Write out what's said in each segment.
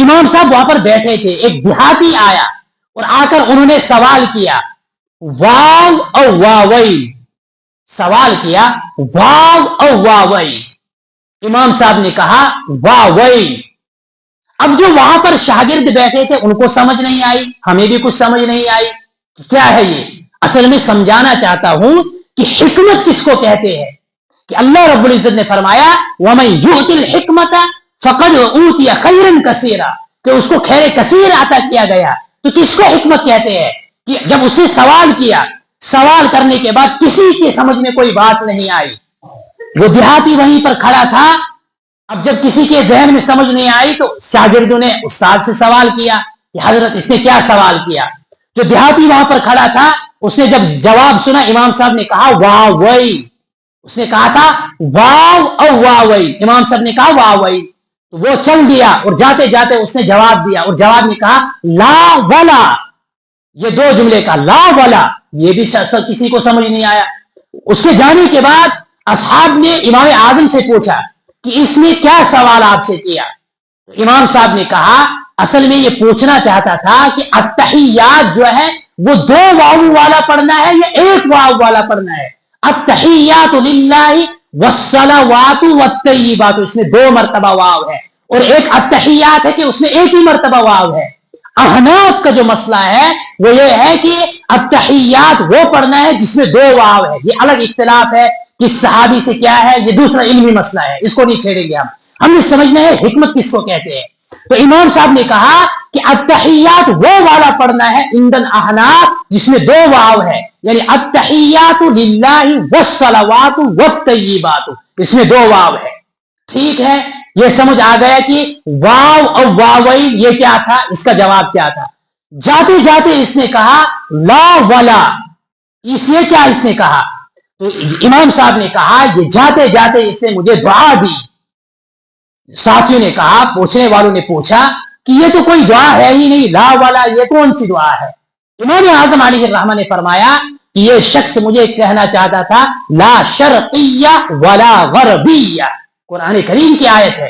امام صاحب وہاں پر بیٹھے تھے، ایک دیہاتی آیا اور آ کر انہوں نے سوال کیا واو او واوئی، سوال کیا واو او واوئی۔ امام صاحب نے کہا واوئی۔ اب جو وہاں پر شاگرد بیٹھے تھے ان کو سمجھ نہیں آئی، ہمیں بھی کچھ سمجھ نہیں آئی کہ کیا ہے یہ۔ اصل میں سمجھانا چاہتا ہوں کہ حکمت کس کو کہتے ہیں، کہ اللہ رب العزت نے فرمایا وَمَن يُؤْتِ الْحِكْمَةَ فَقَدْ أُوتِيَ خَيْرًا كَثِيرًا، کہ اس کو خیر کثیر عطا کیا گیا۔ تو کس کو حکمت کہتے ہیں؟ کہ جب اس نے سوال کیا، سوال کرنے کے بعد کسی کے سمجھ میں کوئی بات نہیں آئی، وہ دیہاتی وہیں پر کھڑا تھا۔ اب جب کسی کے ذہن میں سمجھ نہیں آئی تو شاگردوں نے استاد سے سوال کیا کہ حضرت اس نے کیا سوال کیا۔ جو دیہاتی وہاں پر کھڑا تھا اس نے جب جواب سنا، امام صاحب نے کہا واو وئی، اس نے کہا تھا واو او واوئی، امام صاحب نے کہا واوئی۔ تو وہ چل دیا اور جاتے جاتے اس نے جواب دیا، اور جواب نے کہا لا ولا۔ یہ دو جملے کا لا ولا یہ بھی کسی کو سمجھ نہیں آیا۔ اس کے جانے کے بعد اصحاب نے امام اعظم سے پوچھا کہ اس نے کیا سوال آپ سے کیا؟ تو امام صاحب نے کہا اصل میں یہ پوچھنا چاہتا تھا کہ التحیات جو ہے وہ دو واو والا پڑھنا ہے یا ایک واو والا پڑھنا ہے؟ التحیات للہ والصلوات والطیبات، اس میں دو مرتبہ واو ہے، اور ایک التحیات ہے کہ اس میں ایک ہی مرتبہ واو ہے۔ احناف کا جو مسئلہ ہے وہ یہ ہے کہ التحیات وہ پڑھنا ہے جس میں دو واو ہے۔ یہ الگ اختلاف ہے کہ صحابی سے کیا ہے، یہ دوسرا علمی مسئلہ ہے، اس کو نہیں چھیڑیں گے ہم نے سمجھنا ہے حکمت کس کو کہتے ہیں۔ تو امام صاحب نے کہا کہ التحیات وہ والا پڑھنا ہے عند الاحناف جس میں دو واو ہے، یعنی التحیات للہ والصلوات والطیبات، اس میں دو واو ہے۔ ٹھیک ہے، یہ سمجھ آ گیا کہ واو اور واوئی یہ کیا تھا، اس کا جواب کیا تھا۔ جاتے جاتے اس نے کہا لا ولا، اس یہ کیا اس نے کہا؟ تو امام صاحب نے کہا یہ جاتے جاتے اس نے مجھے دعا دی۔ ساتھیوں نے کہا، پوچھنے والوں نے پوچھا کہ یہ تو کوئی دعا ہے ہی نہیں، لا ولا یہ کون سی دعا ہے؟ امام اعظم علیہ الرحمہ نے فرمایا کہ یہ شخص مجھے کہنا چاہتا تھا لا شرقیہ ولا غربیہ، قرآن کریم کی آیت ہے،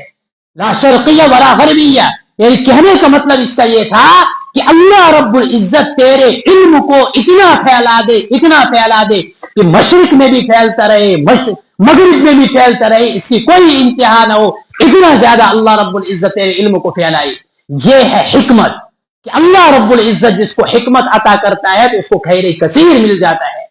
لا شرقیہ ولا غربیہ، یعنی کہنے کا مطلب اس کا یہ تھا کہ اللہ رب العزت تیرے علم کو اتنا پھیلا دے کہ مشرق میں بھی پھیلتا رہے، مغرب میں بھی پھیلتا رہے، اس کی کوئی انتہا نہ ہو، اتنا زیادہ اللہ رب العزت تیرے علم کو پھیلائے۔ یہ ہے حکمت، کہ اللہ رب العزت جس کو حکمت عطا کرتا ہے تو اس کو خیر کثیر مل جاتا ہے۔